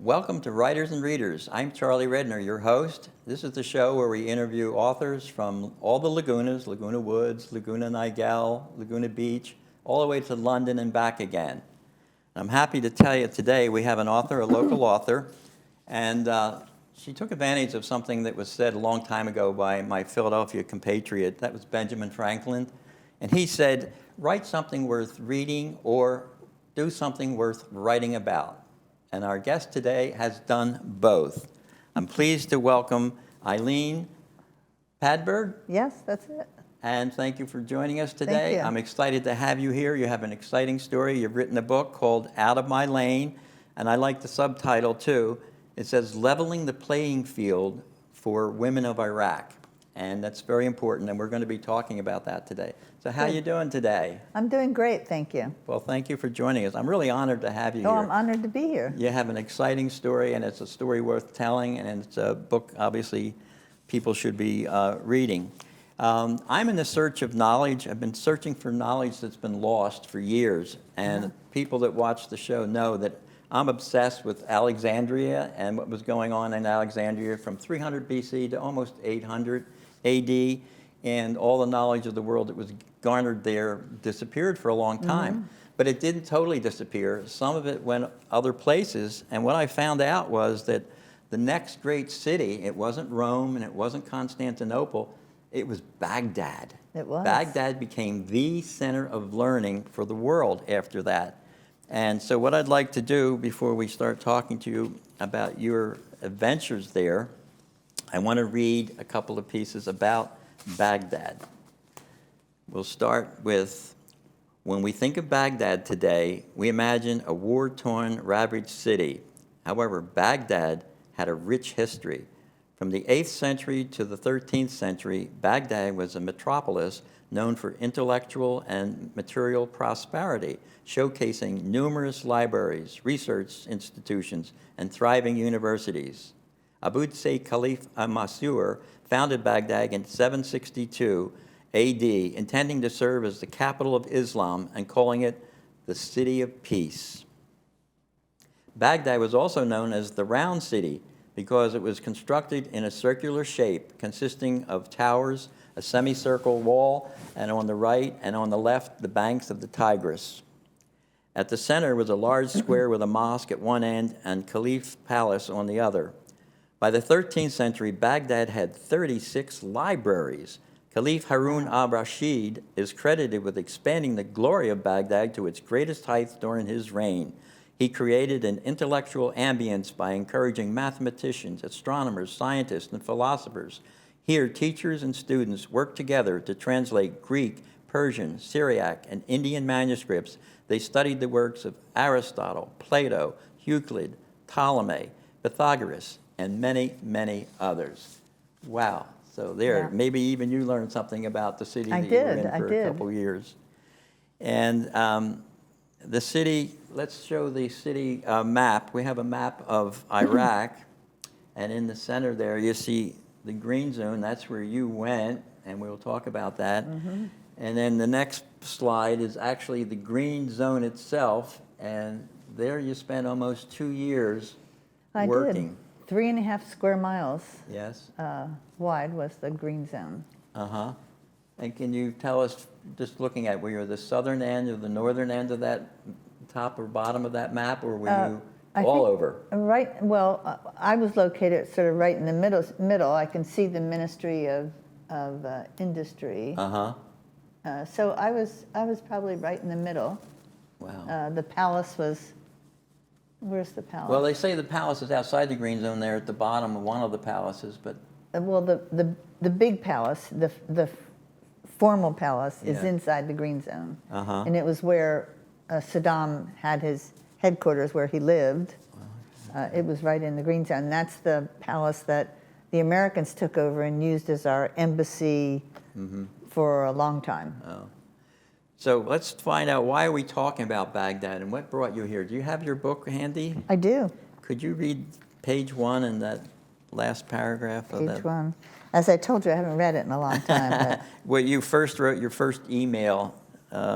Welcome to Writers and Readers. I'm Charlie Redner, your host. This is the show where we interview authors from all the lagunas, Laguna Woods, Laguna Niguel, Laguna Beach, all the way to London and back again. I'm happy to tell you today we have an author, a local author, and she took advantage of something that was said a long time ago by my Philadelphia compatriot. That was Benjamin Franklin. And he said, write something worth reading or do something worth writing about. And our guest today has done both. I'm pleased to welcome Eileen Padberg. Yes, that's it. And thank you for joining us today. Thank you. I'm excited to have you here. You have an exciting story. You've written a book called Out of My Lane, and I like the subtitle too. It says, Leveling the Playing Field for Women of Iraq. And that's very important, and we're going to be talking about that today. So how are you doing today? I'm doing great, thank you. Well, thank you for joining us. I'm really honored to have you Oh, here. I'm honored to be here. You have an exciting story, and it's a story worth telling, and it's a book, obviously, people should be reading. I'm in the search of knowledge. I've been searching for knowledge that's been lost for years, and people that watch the show know that I'm obsessed with Alexandria and what was going on in Alexandria from 300 BC to almost 800 AD, and all the knowledge of the world that was garnered there disappeared for a long time. But it didn't totally disappear. Some of it went other places, and what I found out was that the next great city, it wasn't Rome and it wasn't Constantinople, it was Baghdad. It was. Baghdad became the center of learning for the world after that. And so what I'd like to do before we start talking to you about your adventures there, I want to read a couple of pieces about Baghdad. We'll start with, when we think of Baghdad today, we imagine a war-torn, ravaged city. However, Baghdad had a rich history. From the 8th century to the 13th century, Baghdad was a metropolis known for intellectual and material prosperity, showcasing numerous libraries, research institutions, and thriving universities. Abu Sayyid Khalif al-Mansur founded Baghdad in 762 AD, intending to serve as the capital of Islam and calling it the City of Peace. Baghdad was also known as the Round City because it was constructed in a circular shape consisting of towers, a semicircle wall, and on the right and on the left, the banks of the Tigris. At the center was a large square with a mosque at one end and Caliph Palace on the other. By the 13th century, Baghdad had 36 libraries. Caliph Harun al-Rashid is credited with expanding the glory of Baghdad to its greatest heights during his reign. He created an intellectual ambience by encouraging mathematicians, astronomers, scientists, and philosophers. Here, teachers and students worked together to translate Greek, Persian, Syriac, and Indian manuscripts. They studied the works of Aristotle, Plato, Euclid, Ptolemy, Pythagoras, and many, many others. Wow. So there, maybe even you learned something about the city that you were in for a couple years. And the city, let's show the city map. We have a map of Iraq, and in the center there you see the green zone. That's where you went, and we'll talk about that. And then the next slide is actually the green zone itself, and there you spent almost 2 years working. Did. 3.5 square miles Yes. wide was the green zone. And can you tell us, just looking at, were you the southern end or the northern end of that top or bottom of that map, or were you all over? Right. Well, I was located sort of right in the middle. I can see the Ministry of Industry. So I was probably right in the middle. Wow. The palace was. Where's the palace? Well, they say the palace is outside the green zone there at the bottom of one of the palaces, but... Well, the big palace, the formal palace, is inside the green zone. And it was where Saddam had his headquarters, where he lived. It was right in the green zone. And that's the palace that the Americans took over and used as our embassy for a long time. So let's find out, why are we talking about Baghdad and what brought you here? Do you have your book handy? I do. Could you read page 1 and that last paragraph of that? Page 1. As I told you, I haven't read it in a long time. But Well, you first wrote your first email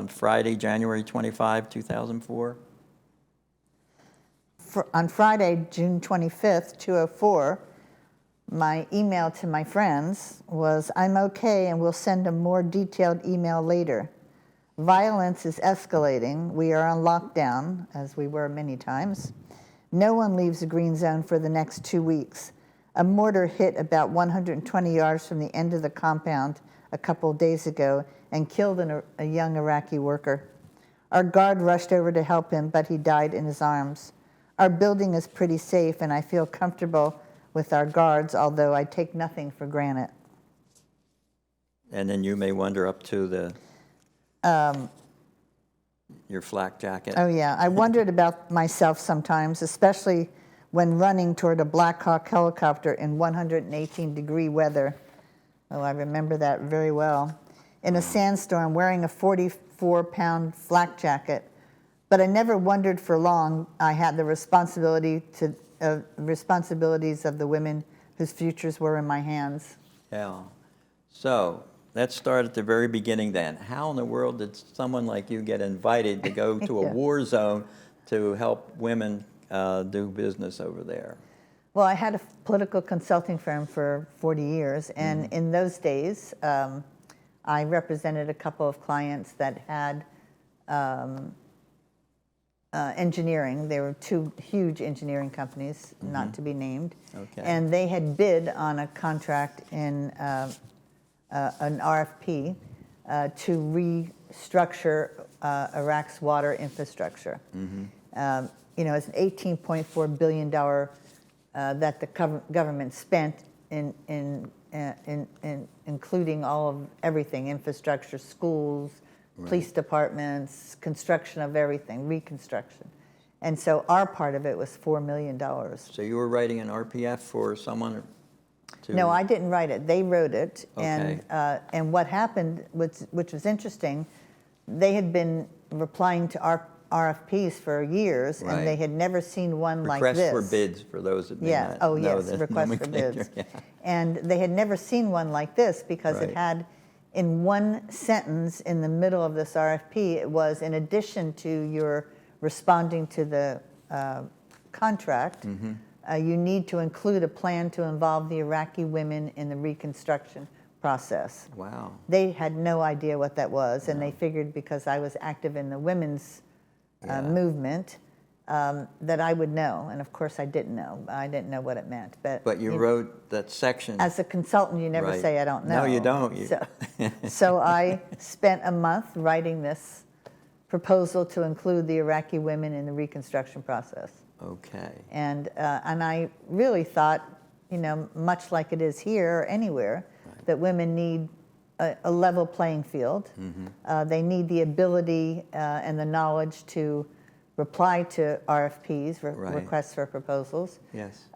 Friday, January 25, 2004. on Friday, June 25th, 2:04, my email to my friends was, "I'm okay and we'll send a more detailed email later. Violence is escalating. We are on lockdown," as we were many times. "No one leaves the green zone for the next 2 weeks. A mortar hit about 120 yards from the end of the compound a couple of days ago and killed a young Iraqi worker. Our guard rushed over to help him, but he died in his arms. Our building is pretty safe, and I feel comfortable with our guards, although I take nothing for granted." And then you may wander up to your flak jacket. Oh, yeah. I wondered about myself sometimes, especially when running toward a Black Hawk helicopter in 118-degree weather. Oh, I remember that very well. In a sandstorm, wearing a 44-pound flak jacket. But I never wondered for long I had the responsibilities of the women whose futures were in my hands. Yeah. So let's start at the very beginning then. How in the world did someone like you get invited to go to a Yeah. war zone to help women do business over there? Well, I had a political consulting firm for 40 years, and in those days, I represented a couple of clients that had engineering. They were two huge engineering companies, not to be named. Okay. And they had bid on a contract in an RFP to restructure Iraq's water infrastructure. It's an $18.4 billion that the government spent in including all of everything: infrastructure, schools, police departments, construction of everything, reconstruction. And so our part of it was $4 million. So you were writing an RPF for someone to... No, I didn't write it. They wrote it. Okay. And what happened, which was interesting, they had been replying to RFPs for years, Right. and they had never seen one like this. Requests for bids, for those that may Yeah. not Oh, know yes. the Request for nomenclature. bids. Yeah. And they had never seen one like this because Right. it had, in one sentence in the middle of this RFP, it was, in addition to your responding to the contract, you need to include a plan to involve the Iraqi women in the reconstruction process. Wow. They had no idea what that was, and they figured because I was active in the women's movement, that I would know. And of course I didn't know. I didn't know what it meant. But you wrote that section. As a consultant, you never Right. say, "I don't know." No, you don't. So I spent a month writing this proposal to include the Iraqi women in the reconstruction process. Okay. And I really thought, much like it is here or anywhere, that women need a level playing field. They need the ability and the knowledge to reply to RFPs, requests for proposals. Yes.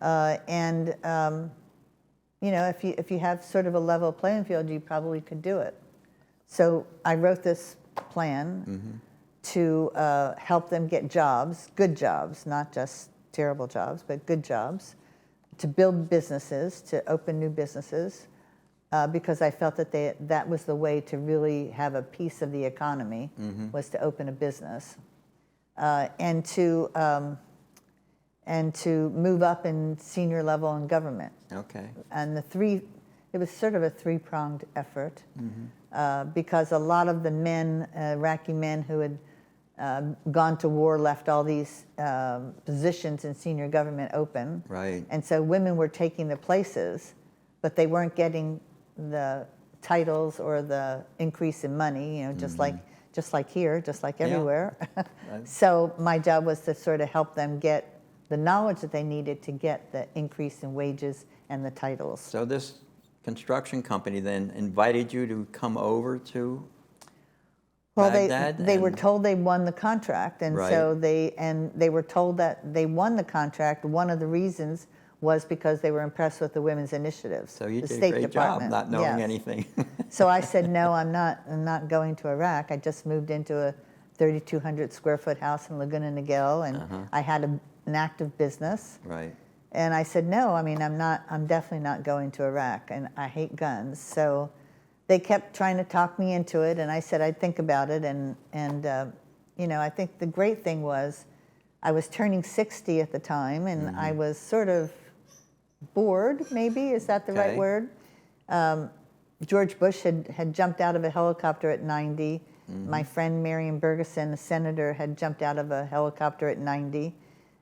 If you have sort of a level playing field, you probably could do it. So I wrote this plan to help them get jobs, good jobs, not just terrible jobs, but good jobs, to build businesses, to open new businesses, because I felt that that was the way to really have a piece of the economy, was to open a business, and to move up in senior level in government. Okay. And it was sort of a three-pronged effort, because a lot of the men, Iraqi men who had gone to war, left all these positions in senior government open. Right. And so women were taking the places, but they weren't getting the titles or the increase in money, just like here, just like everywhere. So my job was to sort of help them get the knowledge that they needed to get the increase in wages and the titles. So this construction company then invited you to come over to Baghdad? They were told they won the contract, and so they were told that they won the contract. One of the reasons was because they were impressed with the women's initiatives. So you the did State a great Department. job not knowing Yes. anything. So I said, no, I'm not going to Iraq. I just moved into a 3,200 square foot house in Laguna Niguel, and I had an active business. Right. And I said, no, I'm definitely not going to Iraq, and I hate guns. So they kept trying to talk me into it, and I said I'd think about it. And I think the great thing was I was turning 60 at the time, and I was sort of bored, maybe, is that the right Okay. word? George Bush had jumped out of a helicopter at 90. My friend Marion Bergeson, a senator, had jumped out of a helicopter at 90.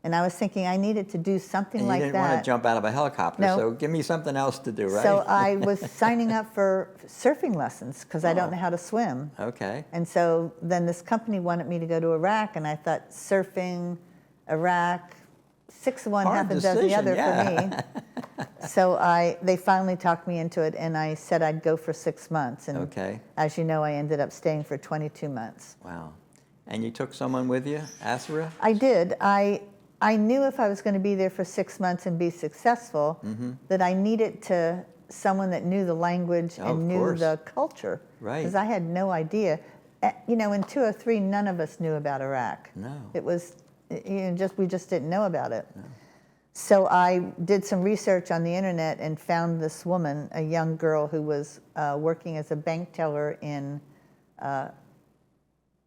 And I was thinking I needed to do something And like you didn't that. want to jump out of a helicopter, No. so give me something else to do, right? So I was signing up for surfing lessons because I don't Oh. know how to swim. Okay. And so then this company wanted me to go to Iraq, and I thought surfing, Iraq, 6 of one, Hard half a dozen the decision, other yeah. for me. So they finally talked me into it, and I said I'd go for 6 months. And Okay. as you know, I ended up staying for 22 months. Wow. And you took someone with you, Asra? I did. I knew if I was going to be there for 6 months and be successful, that I needed someone that knew the language Oh, and of knew course. the culture. Right. Because I had no idea. You know, in 203, none of us knew about Iraq. No. It was, we just didn't know about it. No. So I did some research on the internet and found this woman, a young girl who was working as a bank teller in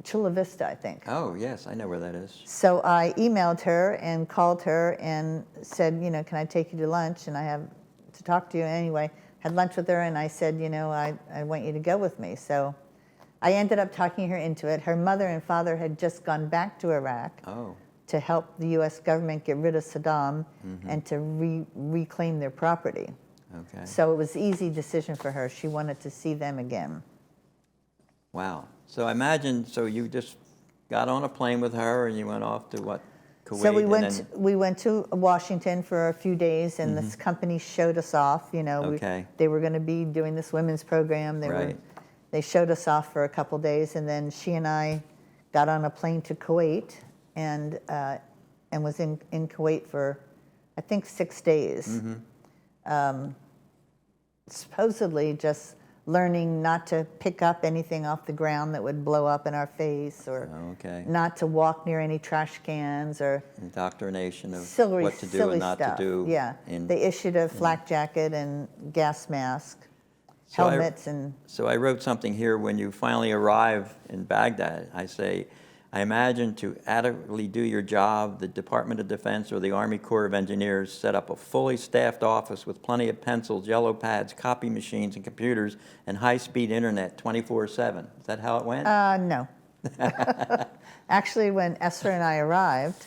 Chula Vista, I think. Oh, yes, I know where that is. So I emailed her and called her and said, you know, can I take you to lunch? And I have to talk to you anyway. Had lunch with her, and I said, you know, I want you to go with me. So I ended up talking her into it. Her mother and father had just gone back to Iraq to help the U.S. government get rid of Saddam and to reclaim their property. Okay. So it was an easy decision for her. She wanted to see them again. Wow. So I imagine, so you just got on a plane with her and you went off to what, Kuwait? So and we went to Washington for a few days, and this company showed us off. You know, Okay. they were going to be doing this women's program. Right. They showed us off for a couple days, and then she and I got on a plane to Kuwait, and was in Kuwait for, I think, 6 days. Supposedly just learning not to pick up anything off the ground that would blow up in our face, or Okay. not to walk near any trash cans, or Indoctrination of silly, what to do silly and not stuff. to do. Yeah, they issued a flak jacket and gas mask, So helmets, and So I wrote something here, when you finally arrive in Baghdad, I say, I imagine to adequately do your job, the Department of Defense or the Army Corps of Engineers set up a fully staffed office with plenty of pencils, yellow pads, copy machines, and computers, and high-speed internet 24/7. Is that how it went? no. Actually, when Esther and I arrived,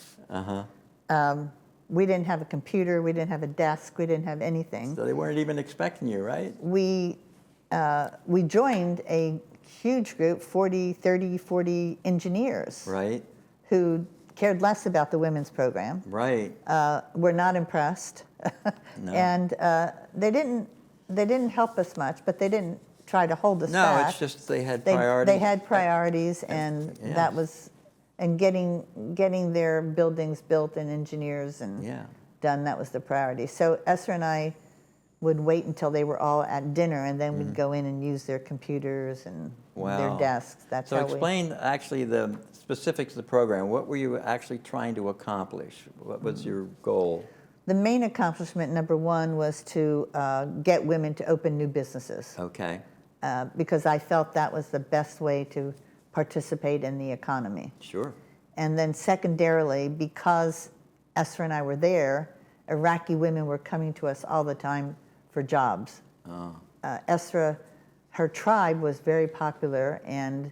we didn't have a computer, we didn't have a desk, we didn't have anything. So they weren't even expecting you, right? We joined a huge group, 40 engineers, Right, who cared less about the women's program. right. Were not impressed. No. And they didn't help us much, but they didn't try to hold us No, back. it's just they had priorities. They had priorities, and yeah. that was, and getting their buildings built and engineers and Yeah. done, that was the priority. So Esther and I would wait until they were all at dinner, and then we'd go in and use their computers and their Wow. desks. That's So how explain actually the specifics of the program. What were you actually trying to accomplish? What was your goal? The main accomplishment, number one, was to get women to open new businesses, Okay, because I felt that was the best way to participate in the economy. sure. And then secondarily, because Esther and I were there, Iraqi women were coming to us all the time for jobs. Esther, her tribe was very popular and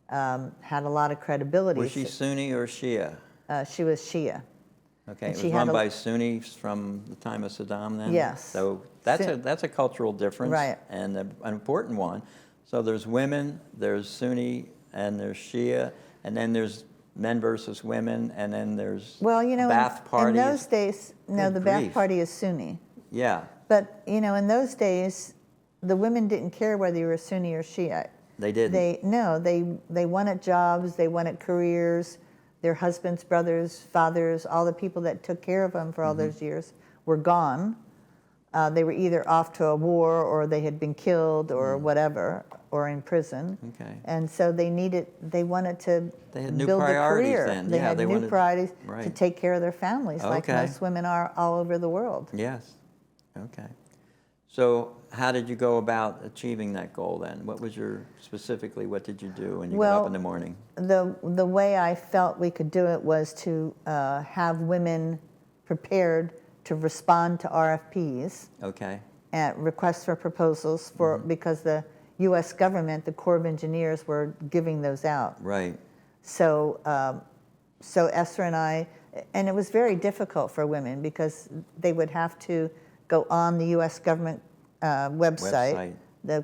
had a lot of credibility. Was she Sunni or Shia? She was Shia. Okay, And it she was had run a- by Sunnis from the time of Saddam then? Yes. So that's Sun- that's a cultural difference. Right. And an important one. So there's women, there's Sunni, and there's Shia, and then there's men versus women, and then there's Well, you know, bath in parties. those days, no, Good the Ba'ath grief. Party is Sunni. Yeah, But, you know, in those days, the women didn't care whether you were Sunni or Shiite. they didn't. They wanted jobs, they wanted careers. Their husbands, brothers, fathers, all the people that took care of them for all those years were gone. They were either off to a war, or they had been killed, or whatever, or in prison. Okay. And so they wanted to They had new build a priorities career. then. They Yeah, had they new wanted- priorities to right. take care of their families, like Okay. most women are all over the world. Yes. Okay. So how did you go about achieving that goal then? What did you do when you got Well, up in the morning? the way I felt we could do it was to have women prepared to respond to RFPs, Okay. at requests for proposals for because the U.S. government, the Corps of Engineers, were giving those out. Right. So, so Esther and I, and it was very difficult for women because they would have to go on the U.S. government website. The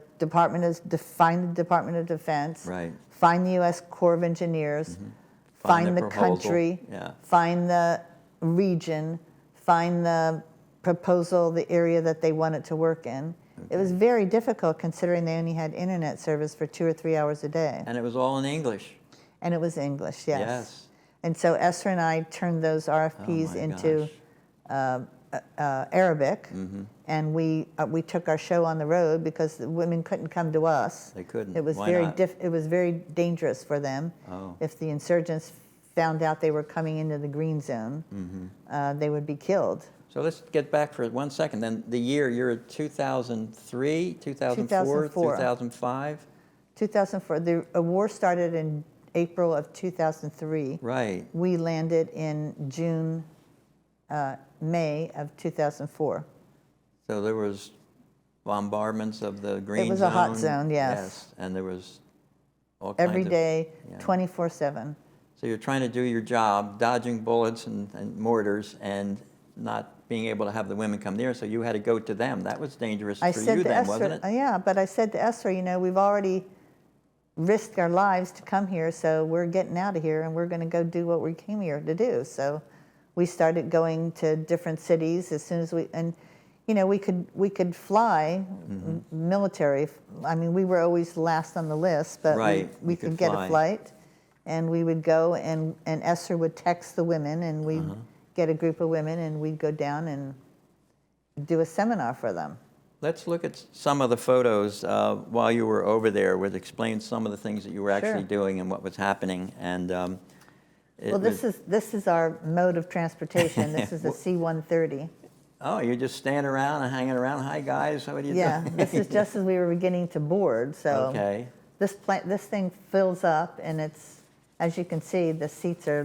find the Department of Defense, Right. find the U.S. Corps of Engineers, Find find the the proposal. country, Yeah. find the region, find the proposal, the area that they wanted to work in. It was very difficult considering they only had internet service for 2 or 3 hours a day. And it was all in English. And it was English, yes. Yes. And so Esther and I turned those RFPs Oh my into Arabic, and we took our show on the road because the women couldn't come to us. They couldn't. It was Why not? it was very dangerous for them. Oh. If the insurgents found out they were coming into the green zone, they would be killed. So let's get back for 1 second. Then the year, you're at 2003, 2004, 2005? 2004. The war started in April of 2003. Right. We landed in June, May of 2004. So there was bombardments of the green zone? It was a hot zone, yes. And there was all kinds Every of... day, yeah. 24/7. So you're trying to do your job, dodging bullets and mortars, and not being able to have the women come near, so you had to go to them. That was dangerous for you then, wasn't it? Yeah, but I said to Esther, you know, we've already risked our lives to come here, so we're getting out of here, and we're going to go do what we came here to do. So we started going to different cities as soon as and you know, we could fly military. I mean, we were always last on the list, but right. we could get a flight, and we would go, and Esther would text the women, and we'd get a group of women, and we'd go down and do a seminar for them. Let's look at some of the photos while you were over there, which explain some of the things that you were actually doing and what was happening. And well, this is our mode of transportation. This is a C-130. Oh, you're just standing around and hanging around. Hi guys, how are you doing? Yeah, this is just as we were beginning to board. So this thing fills up, and it's, as you can see, the seats are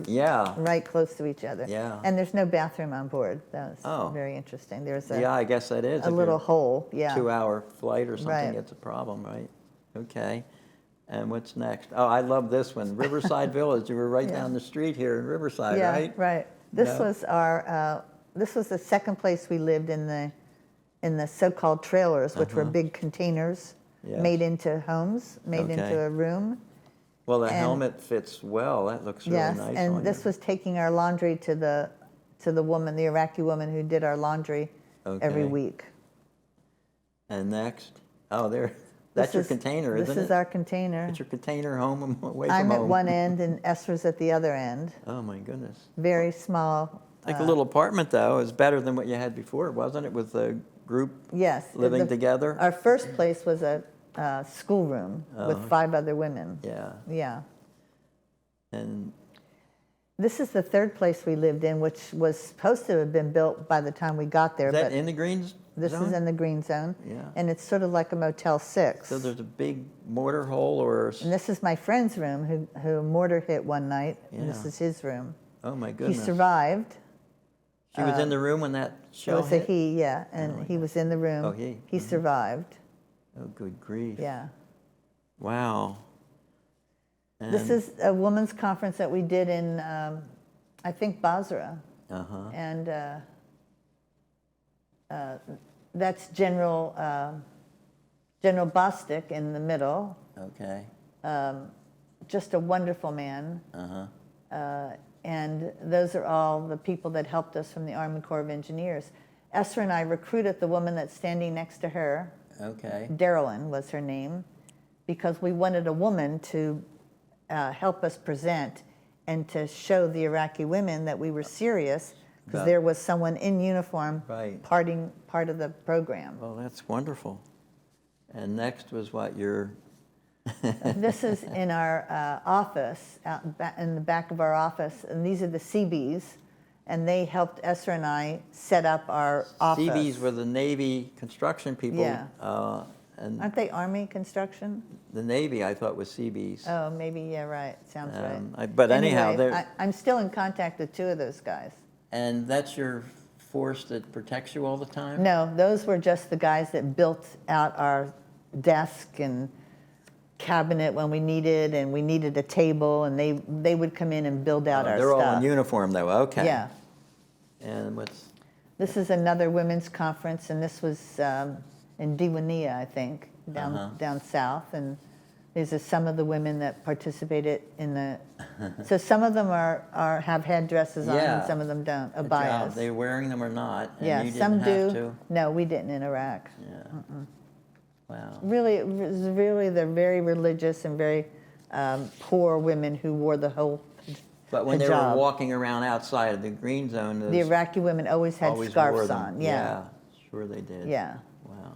right close to each other. Yeah. And there's no bathroom on board. That was very interesting. There's I guess that is a little hole. Yeah. 2-hour flight or something, it's a problem, right? Okay. And what's next? Oh, I love this one. Riverside Village. You were right down the street here in Riverside, right? Yeah, right. This was our. This was the second place we lived in the so-called trailers, which were big containers made into homes, made into a room. Well, the helmet fits well. That looks really nice on you. And this was taking our laundry to the woman, the Iraqi woman who did our laundry every week. And next, that's your container, isn't it? This is our container. It's your container home away from home. I'm at one end and Esther's at the other end. Oh my goodness. Very small. Like a little apartment, though, is better than what you had before, wasn't it? With a group living together. Our first place was a schoolroom with 5 other women. Yeah. Yeah. And this is the third place we lived in, which was supposed to have been built by the time we got there. Is that in the green zone? This is in the green zone. Yeah. And it's sort of like a Motel 6. So there's a big mortar hole or... And this is my friend's room who mortar hit one night. Yeah. And this is his room. Oh my goodness. He survived. She was in the room when that shell hit? It was a he, yeah. And he was in the room. Oh, he. He survived. Oh, good grief. Yeah. Wow. And this is a women's conference that we did in, I think, Basra. And that's General Bostic in the middle. Okay. Just a wonderful man. And those are all the people that helped us from the Army Corps of Engineers. Esther and I recruited the woman that's standing next to her. Okay. Darylyn was her name, because we wanted a woman to help us present and to show the Iraqi women that we were serious, because there was someone in uniform part of the program. Well, that's wonderful. And next was what, your... This is in our office, in the back of our office, and these are the CBs. and they helped Esther and I set up our office. Seabees were the Navy construction people. Yeah. And Aren't they Army construction? the Navy, I thought, was Seabees. Oh, maybe, yeah, right. Sounds right. But anyhow, anyway, I'm still in contact with 2 of those guys. And that's your force that protects you all the time? No, those were just the guys that built out our desk and cabinet when we needed a table, and they would come in and build out our they're stuff. all in uniform, though. Okay. Yeah. And what's... This is another women's conference, and this was in Diwania, I think, down south. And these are some of the women that participated in the. So some of them have headdresses on, and some of them don't. Abayas. They're wearing them or not. And Yeah, you didn't some have do. to. No, we didn't in Iraq. Yeah. Wow. Really, it was really the very religious and very poor women who wore the whole But when they were hijab. walking around outside of the green zone, The Iraqi women always had always scarves wore them. on. Yeah. Sure they did. Yeah. Wow.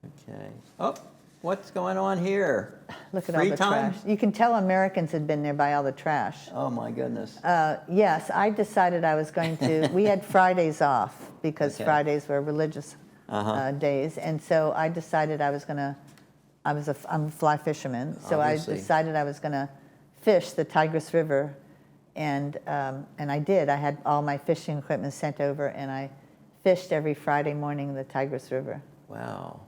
Okay. Oh, what's going on here? Look at Free all the time? trash. You can tell Americans had been there by all the trash. Oh my goodness. Yes, I decided I was going to. We had Fridays off because Okay. Fridays were religious days, and so I decided I was going to. I'm a fly fisherman, so Obviously. I decided I was going to fish the Tigris River, and I did. I had all my fishing equipment sent over, and I fished every Friday morning in the Tigris River. Wow.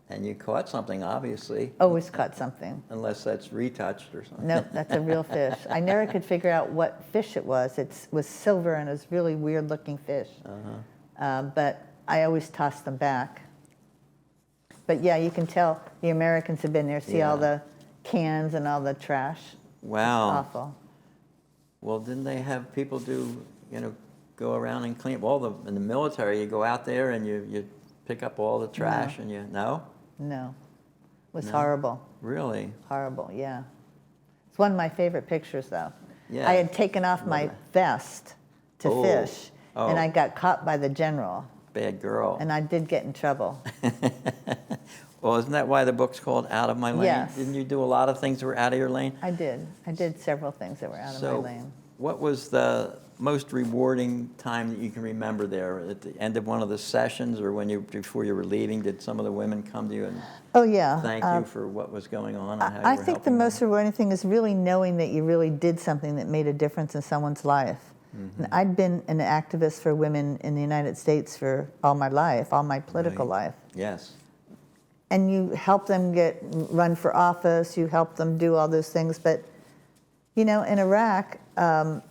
And you caught something, obviously, Always caught something. unless that's retouched or something. Nope, that's a real fish. I never could figure out what fish it was. It was silver, and it was really weird-looking fish. But I always tossed them back. But yeah, you can tell the Americans have been there. See all the cans and all the trash. Wow. It's awful. Well, didn't they have people go around and clean up? In the military, you go out there and you pick up all the trash and you, no? No. It was horrible. Really? Horrible, yeah. It's one of my favorite pictures, though. Yeah. I had taken off my vest to fish, and I got caught by the general, Bad girl. and I did get in trouble. Well, isn't that why the book's called Out of My Lane? Yes. Didn't you do a lot of things that were out of your lane? I did. I did several things that were out of my lane. What was the most rewarding time that you can remember there? At the end of one of the sessions, or before you were leaving, did some of the women come to you and Oh, yeah. thank you for what was going on and how you I were think the helping most them? rewarding thing is really knowing that you really did something that made a difference in someone's life. And I'd been an activist for women in the United States for all my life, all my political life. Yes. And you help them run for office, you help them do all those things. But, in Iraq,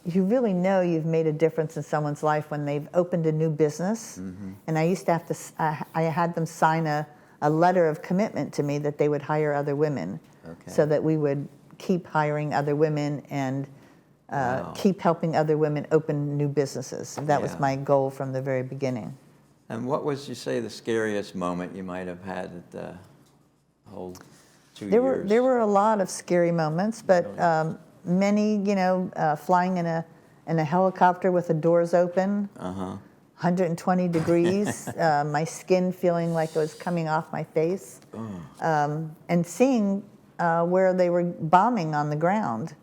you really know you've made a difference in someone's life when they've opened a new business. And I used to have to, I had them sign a letter of commitment to me that they would hire other women so that we would keep hiring other women and keep helping other women open new businesses. That was my goal from the very beginning. And what was, you say, the scariest moment you might have had at the whole 2 years? There were a lot of scary moments, but many, flying in a helicopter with the doors open, 120 degrees, my skin feeling like it was coming off my face, and seeing where they were bombing on the ground,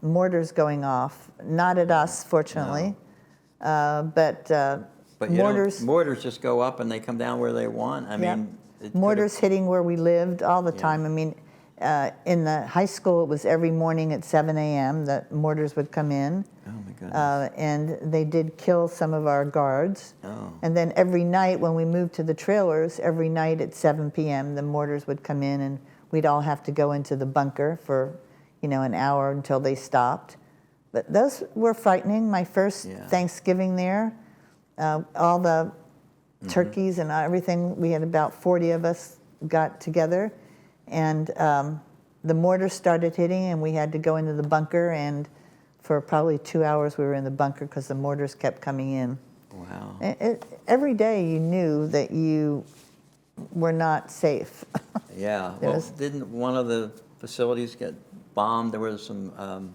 mortars going off, not at us, fortunately, but mortars just go up and they come down where they want. I mean, mortars hitting where we lived all the time. I mean, in the high school, it was every morning at 7 a.m. that mortars would come in. Oh my goodness. And they did kill some of our guards. Oh. And then every night when we moved to the trailers, every night at 7 p.m., the mortars would come in and we'd all have to go into the bunker for, an hour until they stopped. But those were frightening. My first Thanksgiving there, all the turkeys and everything, we had about 40 of us got together, and the mortars started hitting, and we had to go into the bunker, and for probably 2 hours we were in the bunker because the mortars kept coming in. Wow. Every day you knew that you were not safe. Yeah. Well, didn't one of the facilities get bombed? There was some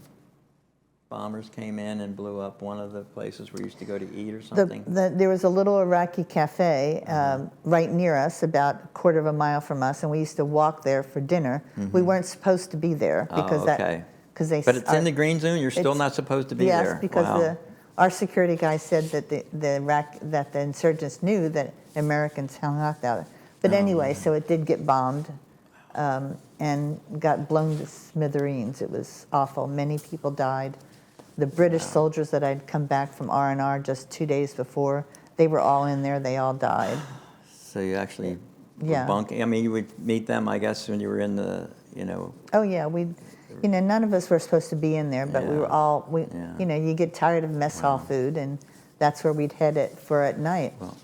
bombers came in and blew up one of the places we used to go to eat or something? There was a little Iraqi cafe right near us, about a quarter of a mile from us, and we used to walk there for dinner. We weren't supposed to be there because because they. But it's in the green zone. You're still not supposed to be there. Yes, because Wow. our security guy said that that the insurgents knew that Americans hung out there. But anyway, so it did get bombed and got blown to smithereens. It was awful. Many people died. The British soldiers that had come back from R&R just 2 days before, they were all in there. They all died. So you actually were Yeah. bunking. I mean, you would meet them, I guess, when you were in the, Oh yeah, none of us were supposed to be in there, but we were all, you get tired of mess hall food, and that's where we'd head it for at night. Well,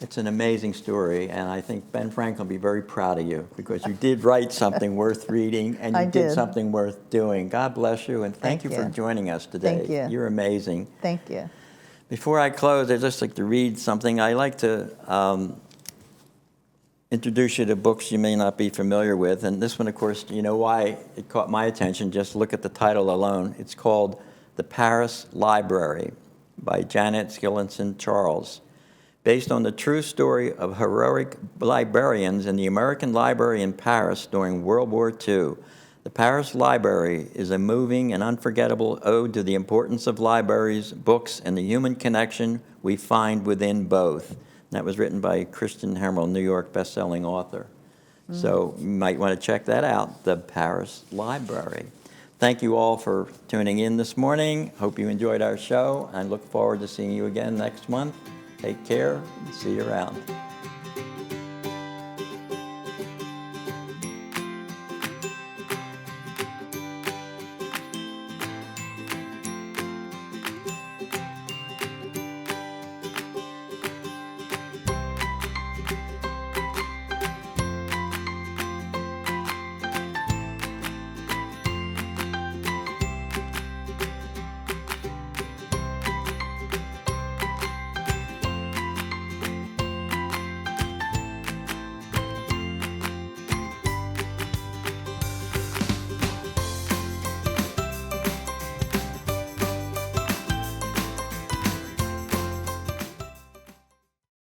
it's an amazing story, and I think Ben Franklin will be very proud of you because you did write something worth reading, and you I did did. something worth doing. God bless you, and thank you for you. joining us today. Thank you. You're amazing. Thank you. Before I close, I'd just like to read something. I like to introduce you to books you may not be familiar with, and this one, of course, you know why it caught my attention. Just look at the title alone. It's called The Paris Library by Janet Skillinson Charles. Based on the true story of heroic librarians in the American Library in Paris during World War II. The Paris Library is a moving and unforgettable ode to the importance of libraries, books, and the human connection we find within both. That was written by Christian Hemmerl, New York best-selling author. So you might want to check that out, The Paris Library. Thank you all for tuning in this morning. Hope you enjoyed our show. I look forward to seeing you again next month. Take care and see you around.